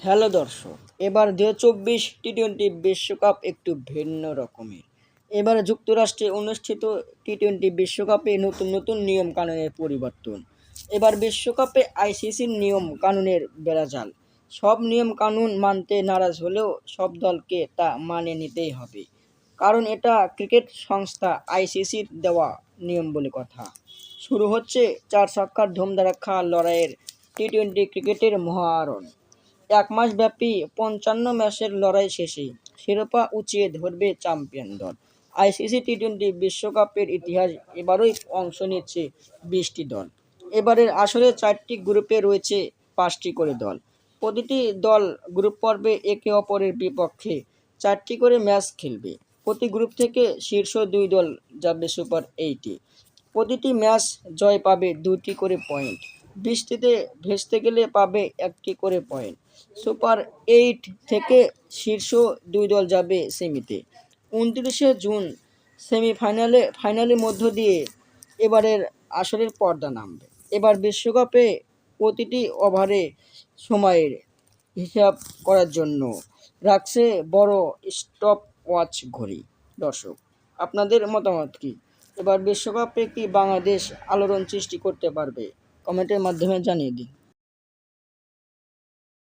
Hello দর্শক, এবার 2024 T twenty বিশ্বকাপ একটু ভিন্ন রকমের। এবারে যুক্তরাষ্ট্রে অনুষ্ঠিত টি-টোয়েন্টি বিশ্বকাপে নতুন নতুন নিয়ম কানুনের পরিবর্তন। এবার বিশ্বকাপে আইসিসির নিয়ম কানুনের বেড়াজাল। সব নিয়ম কানুন মানতে নারাজ হলেও সব দলকে তা মানে নিতেই হবে, কারণ এটা ক্রিকেট সংস্থা আইসিসির দেওয়া নিয়ম বলে কথা। শুরু হচ্ছে 4 ছক্কার ধুমধারাক্কা লড়াইয়ের টি-টোয়েন্টি ক্রিকেটের মহারণ। 1 মাসব্যাপী 55 ম্যাচের লড়াই শেষে শিরোপা উঁচিয়ে ধরবে চ্যাম্পিয়ন দল। আইসিসি টি-টোয়েন্টি বিশ্বকাপের ইতিহাস এবারই অংশ নিচ্ছে 20টি দল। এবারের আসরে 4টি গ্রুপে রয়েছে 5টি করে দল। প্রতিটি দল গ্রুপ পর্বে একে অপরের বিপক্ষে 4টি করে ম্যাচ খেলবে। প্রতি গ্রুপ থেকে শীর্ষ 2 দল যাবে সুপার 8-এ। প্রতিটি ম্যাচ জয় পাবে 2টি করে পয়েন্ট। বৃষ্টিতে ভেস্তে গেলে পাবে 1টি করে পয়েন্ট। সুপার 8 থেকে শীর্ষ 2 দল যাবে সেমিতে। 29শে জুন ফাইনালের মধ্য দিয়ে এবারের আসরের পর্দা নামবে। এবার বিশ্বকাপে প্রতিটি ওভারে সময়ের হিসাব করার জন্য রাখছে বড় স্টপ ওয়াচ ঘড়ি। দর্শক, আপনাদের মতামত কি? এবার বিশ্বকাপে কি বাংলাদেশ আলোড়ন সৃষ্টি করতে পারবে? কমেন্টের মাধ্যমে জানিয়ে দিন।